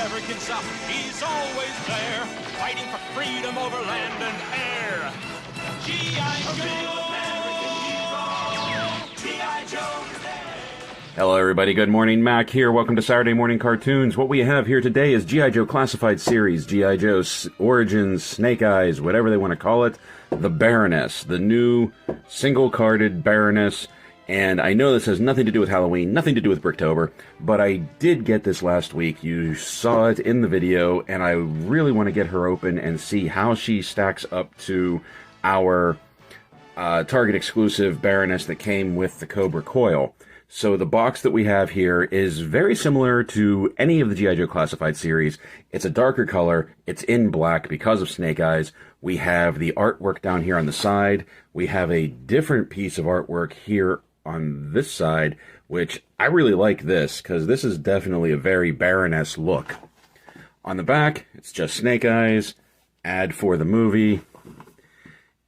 never can stop. He's always there, fighting for freedom over land and air. G.I. Joe! G.I. Joe! Hello everybody, good morning, Mac here. Welcome to Saturday Morning Cartoons. What we have here today is G.I. Joe Classified Series, G.I. Joe Origins, Snake Eyes, whatever they want to call it, the Baroness, the new single-carded Baroness. And I know this has nothing to do with Halloween, nothing to do with Bricktober, but I did get this last week. You saw it in the video, and I really want to get her open and see how she stacks up to our Target exclusive Baroness that came with the Cobra coil. So the box that we have here is very similar to any of the G.I. Joe Classified series. It's a darker color. It's in black because of Snake Eyes. We have the artwork down here on the side. We have a different piece of artwork here on this side, which I really like this because this is definitely a very Baroness look. On the back, it's just Snake Eyes, ad for the movie.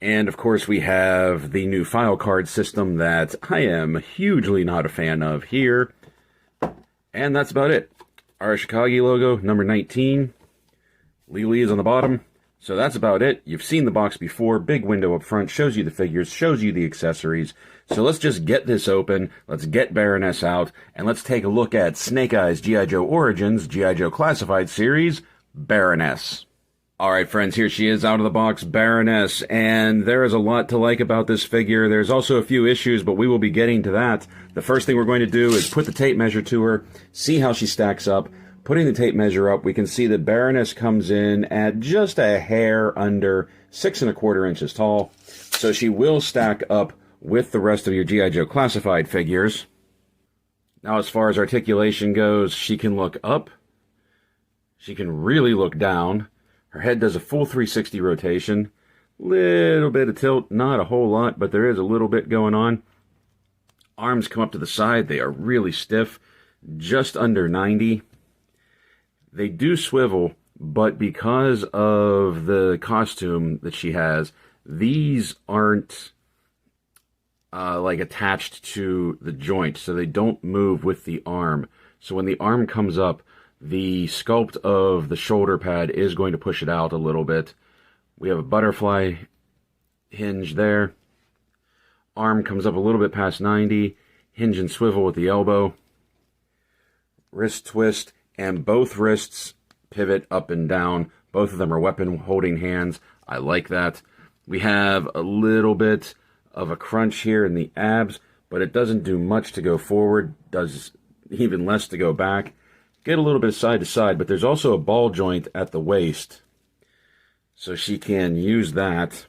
And, of course, we have the new file card system that I am hugely not a fan of here. And that's about it. Our Chicago logo, number 19. Lily is on the bottom. So that's about it. You've seen the box before. Big window up front. Shows you the figures. Shows you the accessories. So let's just get this open. Let's get Baroness out. And let's take a look at Snake Eyes G.I. Joe Origins, G.I. Joe Classified Series, Baroness. Alright friends, here she is out of the box, Baroness, and there is a lot to like about this figure. There's also a few issues, but we will be getting to that. The first thing we're going to do is put the tape measure to her, see how she stacks up. Putting the tape measure up, we can see that Baroness comes in at just a hair under 6 1/4 inches tall, so she will stack up with the rest of your G.I. Joe Classified figures. Now as far as articulation goes, she can look up, she can really look down. Her head does a full 360 rotation. Little bit of tilt, not a whole lot, but there is a little bit going on. Arms come up to the side. They are really stiff, just under 90. They do swivel, but because of the costume that she has, these aren't like attached to the joint, so they don't move with the arm. So when the arm comes up, the sculpt of the shoulder pad is going to push it out a little bit. We have a butterfly hinge there. Arm comes up a little bit past 90. Hinge and swivel with the elbow. Wrist twist, and both wrists pivot up and down. Both of them are weapon holding hands. I like that. We have a little bit of a crunch here in the abs, but it doesn't do much to go forward. Does even less to go back. Get a little bit side to side, but there's also a ball joint at the waist. So she can use that.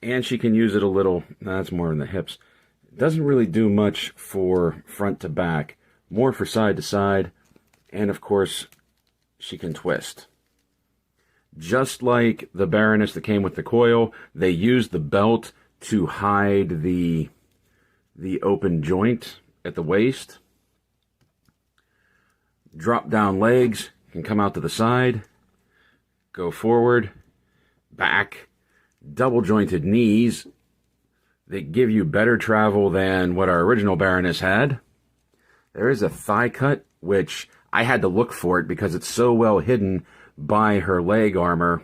And she can use it a little, that's more in the hips. It doesn't really do much for front to back. More for side to side. And of course, she can twist. Just like the Baroness that came with the coil, they used the belt to hide the open joint at the waist. Drop down legs, can come out to the side, go forward, back, double jointed knees that give you better travel than what our original Baroness had. There is a thigh cut, which I had to look for it because it's so well hidden by her leg armor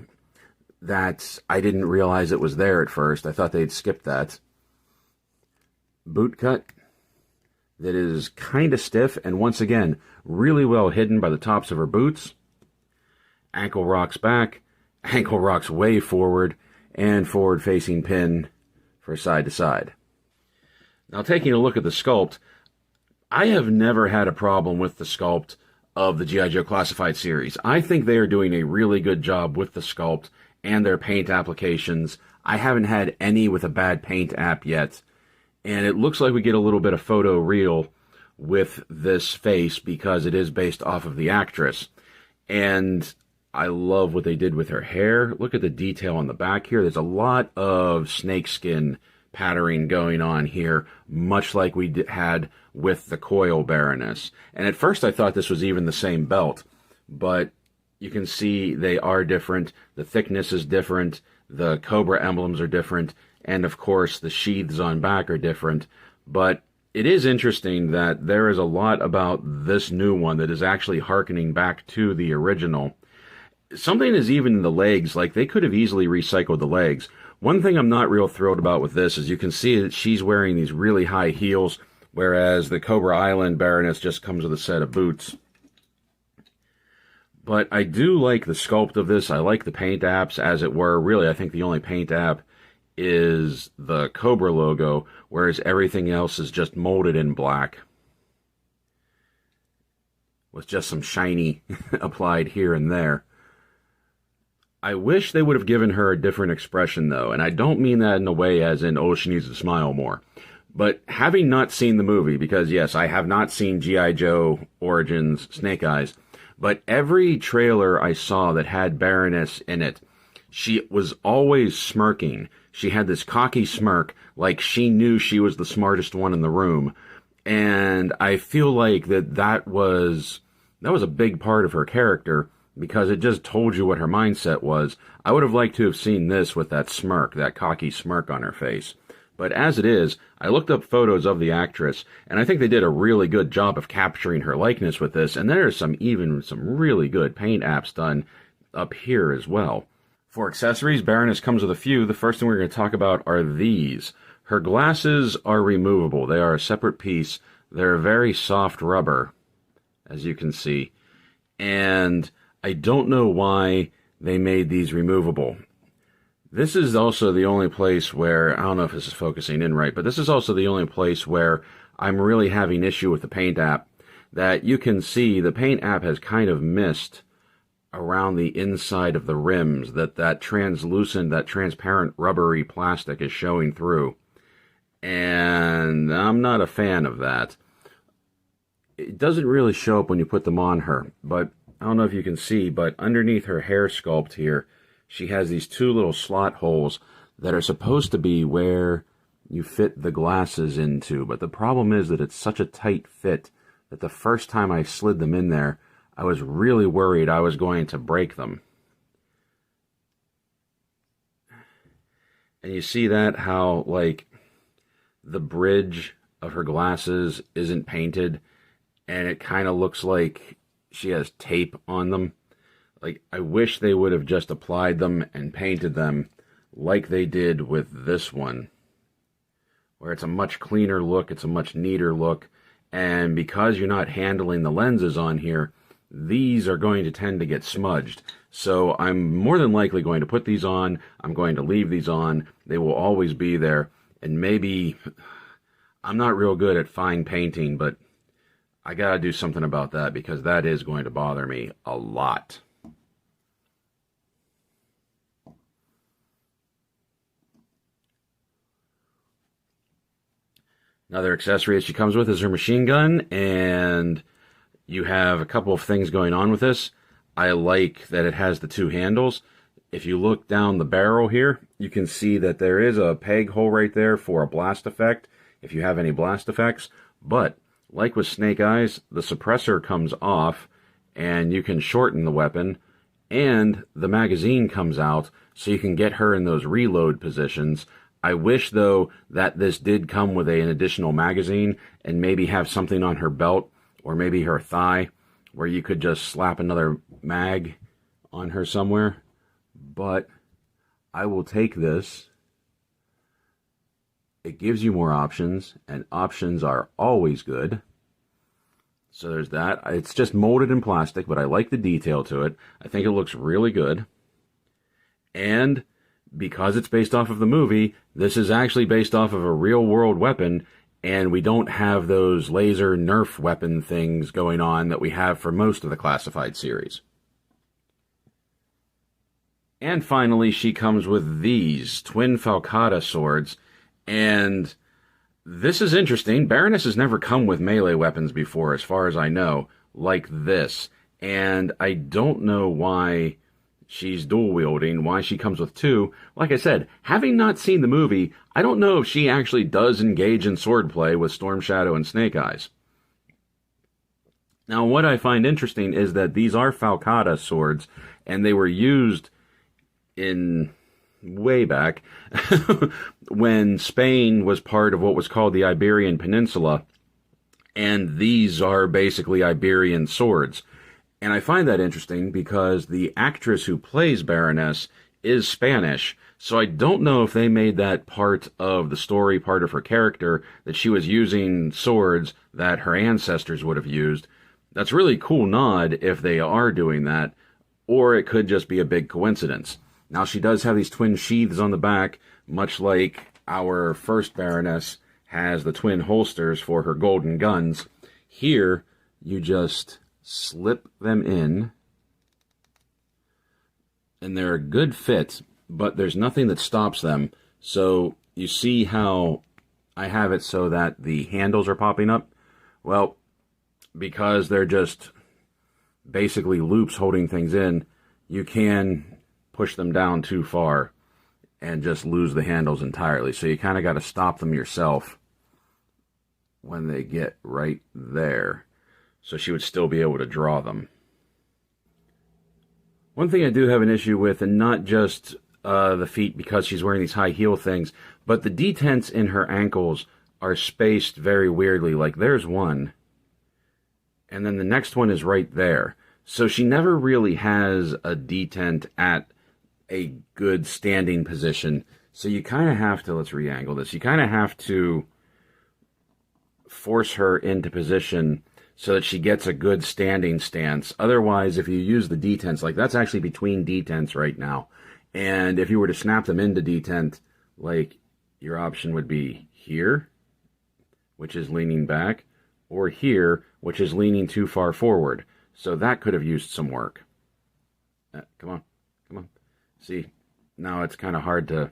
that I didn't realize it was there at first. I thought they'd skipped that. Boot cut that is kind of stiff, and once again, really well hidden by the tops of her boots. Ankle rocks back, ankle rocks way forward, and forward-facing pin for side to side. Now, taking a look at the sculpt, I have never had a problem with the sculpt of the G.I. Joe Classified series. I think they are doing a really good job with the sculpt and their paint applications. I haven't had any with a bad paint app yet. And it looks like we get a little bit of photo real with this face because it is based off of the actress. And I love what they did with her hair. Look at the detail on the back here. There's a lot of snakeskin patterning going on here, much like we had with the coil Baroness. And at first I thought this was even the same belt, but you can see they are different. The thickness is different. The Cobra emblems are different. And of course, the sheaths on back are different, but it is interesting that there is a lot about this new one that is actually hearkening back to the original. Something is even in the legs, like they could have easily recycled the legs. One thing I'm not real thrilled about with this is you can see that she's wearing these really high heels, whereas the Cobra Island Baroness just comes with a set of boots. But I do like the sculpt of this. I like the paint apps, as it were. Really, I think the only paint app is the Cobra logo, whereas everything else is just molded in black, with just some shiny applied here and there. I wish they would have given her a different expression, though, and I don't mean that in a way as in, oh, she needs to smile more. But having not seen the movie, because yes, I have not seen G.I. Joe Origins Snake Eyes, but every trailer I saw that had Baroness in it, she was always smirking. She had this cocky smirk, like she knew she was the smartest one in the room. And I feel like that was a big part of her character, because it just told you what her mindset was. I would have liked to have seen this with that smirk, that cocky smirk on her face. But as it is, I looked up photos of the actress, and I think they did a really good job of capturing her likeness with this, and there are some really good paint apps done up here as well. For accessories, Baroness comes with a few. The first thing we're going to talk about are these. Her glasses are removable. They are a separate piece. They're very soft rubber, as you can see. And I don't know why they made these removable. This is also the only place where, I don't know if this is focusing in right, but this is also the only place where I'm really having issue with the paint app. That you can see the paint app has kind of missed around the inside of the rims, that translucent, that transparent rubbery plastic is showing through. And I'm not a fan of that. It doesn't really show up when you put them on her, but I don't know if you can see, but underneath her hair sculpt here, she has these two little slot holes that are supposed to be where you fit the glasses into. But the problem is that it's such a tight fit that the first time I slid them in there, I was really worried I was going to break them. And you see that, how, like, the bridge of her glasses isn't painted, and it kind of looks like she has tape on them. Like, I wish they would have just applied them and painted them like they did with this one, where it's a much cleaner look, it's a much neater look, and because you're not handling the lenses on here, these are going to tend to get smudged. So I'm more than likely going to put these on, I'm going to leave these on, they will always be there, and maybe, I'm not real good at fine painting, but I gotta do something about that, because that is going to bother me a lot. Another accessory that she comes with is her machine gun, and you have a couple of things going on with this. I like that it has the two handles. If you look down the barrel here, you can see that there is a peg hole right there for a blast effect, if you have any blast effects. But, like with Snake Eyes, the suppressor comes off, and you can shorten the weapon, and the magazine comes out, so you can get her in those reload positions. I wish, though, that this did come with an additional magazine and maybe have something on her belt or maybe her thigh where you could just slap another mag on her somewhere. But I will take this. It gives you more options, and options are always good. So there's that. It's just molded in plastic, but I like the detail to it. I think it looks really good. And because it's based off of the movie, this is actually based off of a real-world weapon, and we don't have those laser Nerf weapon things going on that we have for most of the classified series. And finally, she comes with these twin falcata swords, and this is interesting. Baroness has never come with melee weapons before, as far as I know, like this. And I don't know why she's dual-wielding, why she comes with two. Like I said, having not seen the movie, I don't know if she actually does engage in swordplay with Storm Shadow and Snake Eyes. Now, what I find interesting is that these are falcata swords, and they were used in way back when Spain was part of what was called the Iberian Peninsula, And these are basically Iberian swords. And I find that interesting because the actress who plays Baroness is Spanish. So I don't know if they made that part of the story, part of her character, that she was using swords that her ancestors would have used. That's a really cool nod if they are doing that, or it could just be a big coincidence. Now, she does have these twin sheaths on the back, much like our first Baroness has the twin holsters for her golden guns. Here, you just slip them in, and they're a good fit, but there's nothing that stops them. So you see how I have it so that the handles are popping up? Well, because they're just basically loops holding things in, you can push them down too far and just lose the handles entirely. So you kind of got to stop them yourself when they get right there, so she would still be able to draw them. One thing I do have an issue with, and not just the feet because she's wearing these high heel things, but the detents in her ankles are spaced very weirdly. Like there's one, and then the next one is right there. So she never really has a detent at a good standing position. So you kind of have to, let's re-angle this, you kind of have to force her into position so that she gets a good standing stance. Otherwise, if you use the detents, like that's actually between detents right now. And if you were to snap them into detent, like your option would be here, which is leaning back, or here, which is leaning too far forward. So that could have used some work. Come on, come on. See, now it's kind of hard to,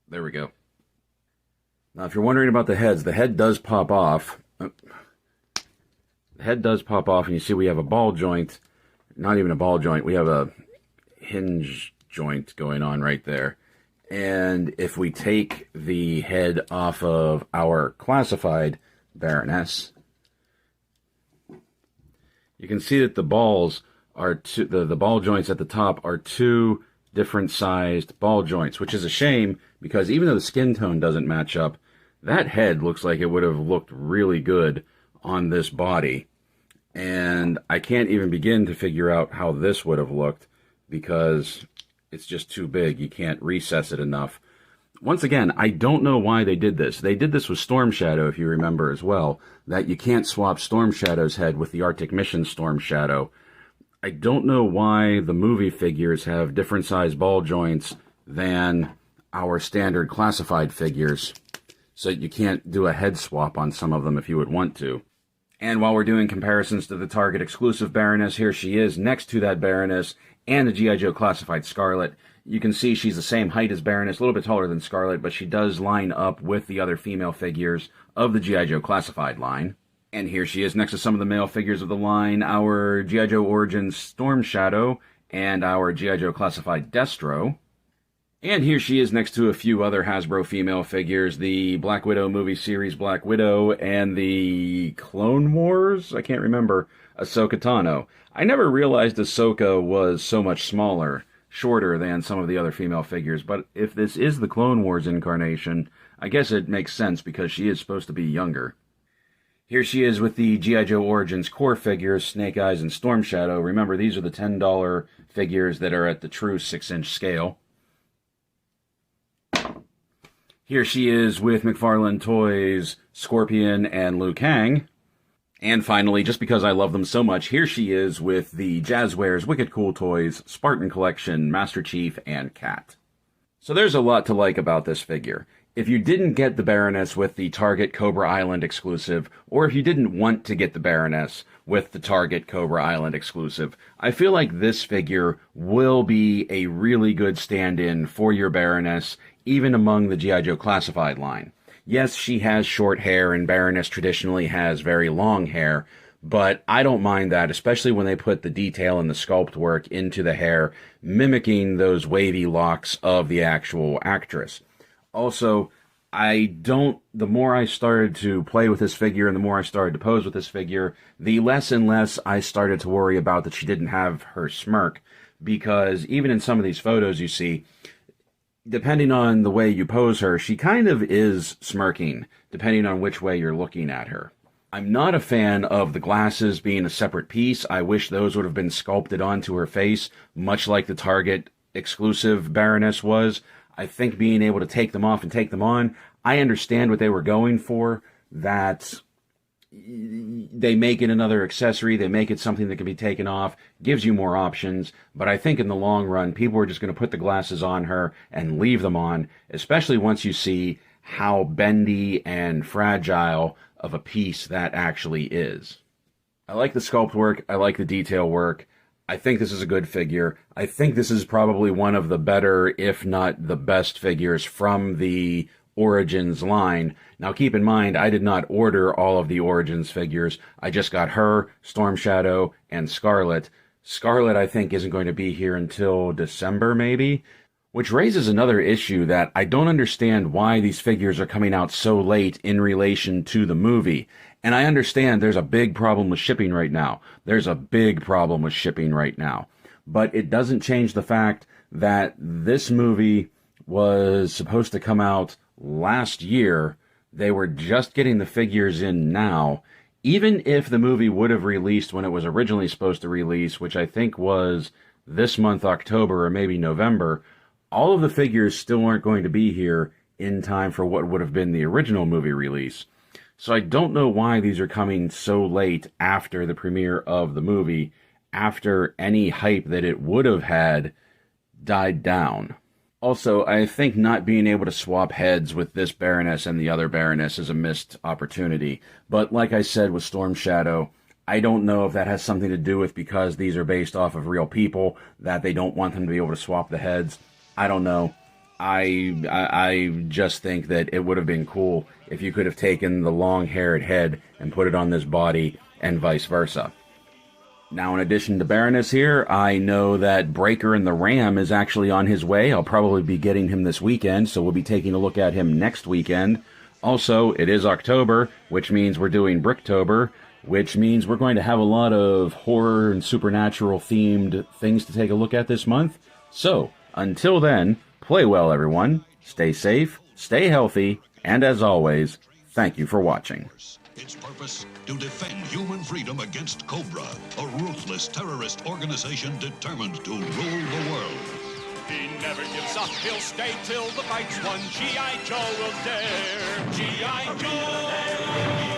there we go. Now, if you're wondering about the heads, the head does pop off. The head does pop off, and you see we have a ball joint. Not even a ball joint. We have a hinge joint going on right there. And if we take the head off of our classified Baroness, you can see that the balls are the ball joints at the top are two different sized ball joints, which is a shame because even though the skin tone doesn't match up, that head looks like it would have looked really good on this body. And I can't even begin to figure out how this would have looked because it's just too big. You can't recess it enough. Once again, I don't know why they did this. They did this with Storm Shadow, if you remember as well, that you can't swap Storm Shadow's head with the Arctic Mission Storm Shadow. I don't know why the movie figures have different size ball joints than our standard classified figures, so you can't do a head swap on some of them if you would want to. And while we're doing comparisons to the Target exclusive Baroness, here she is next to that Baroness and the G.I. Joe classified Scarlet. You can see she's the same height as Baroness, a little bit taller than Scarlet, but she does line up with the other female figures of the G.I. Joe classified line. And here she is next to some of the male figures of the line, our G.I. Joe Origins Storm Shadow and our G.I. Joe classified Destro. And here she is next to a few other Hasbro female figures, the Black Widow movie series Black Widow and the Clone Wars, I can't remember, Ahsoka Tano. I never realized Ahsoka was so much smaller, shorter than some of the other female figures, but if this is the Clone Wars incarnation, I guess it makes sense because she is supposed to be younger. Here she is with the G.I. Joe Origins core figures, Snake Eyes and Storm Shadow. Remember, these are the $10 figures that are at the true 6-inch scale. Here she is with McFarlane Toys, Scorpion, and Liu Kang. And finally, just because I love them so much, here she is with the Jazzwares Wicked Cool Toys, Spartan Collection, Master Chief, and Cat. So there's a lot to like about this figure. If you didn't get the Baroness with the Target Cobra Island exclusive, or if you didn't want to get the Baroness with the Target Cobra Island exclusive, I feel like this figure will be a really good stand-in for your Baroness, even among the G.I. Joe classified line. Yes, she has short hair, and Baroness traditionally has very long hair, but I don't mind that, especially when they put the detail and the sculpt work into the hair, mimicking those wavy locks of the actual actress. Also, the more I started to play with this figure and the more I started to pose with this figure, the less and less I started to worry about that she didn't have her smirk, because even in some of these photos you see, depending on the way you pose her, she kind of is smirking, depending on which way you're looking at her. I'm not a fan of the glasses being a separate piece. I wish those would have been sculpted onto her face, much like the Target exclusive Baroness was. I think being able to take them off and take them on, I understand what they were going for, that they make it another accessory, they make it something that can be taken off, gives you more options, but I think in the long run, people are just going to put the glasses on her and leave them on, especially once you see how bendy and fragile of a piece that actually is. I like the sculpt work, I like the detail work, I think this is a good figure. I think this is probably one of the better, if not the best figures from the Origins line. Now keep in mind, I did not order all of the Origins figures. I just got her, Storm Shadow, and Scarlet. Scarlet, I think, isn't going to be here until December, maybe? Which raises another issue that I don't understand why these figures are coming out so late in relation to the movie. And I understand there's a big problem with shipping right now. There's a big problem with shipping right now. But it doesn't change the fact that this movie was supposed to come out last year. They were just getting the figures in now. Even if the movie would have released when it was originally supposed to release, which I think was this month, October, or maybe November, all of the figures still aren't going to be here in time for what would have been the original movie release. So I don't know why these are coming so late after the premiere of the movie, after any hype that it would have had died down. Also, I think not being able to swap heads with this Baroness and the other Baroness is a missed opportunity. But like I said with Storm Shadow, I don't know if that has something to do with because these are based off of real people, that they don't want them to be able to swap the heads. I don't know. I just think that it would have been cool if you could have taken the long-haired head and put it on this body, and vice versa. Now, in addition to Baroness here, I know that Breaker and the Ram is actually on his way. I'll probably be getting him this weekend, so we'll be taking a look at him next weekend. Also, it is October, which means we're doing Bricktober, which means we're going to have a lot of horror and supernatural-themed things to take a look at this month. So, until then, play well, everyone. Stay safe, stay healthy, and as always, thank you for watching. Its purpose, to defend human freedom against Cobra, a ruthless terrorist organization determined to rule the world. He never gives up, he'll stay till the fight's won. G.I. Joe will dare. G.I. Joe!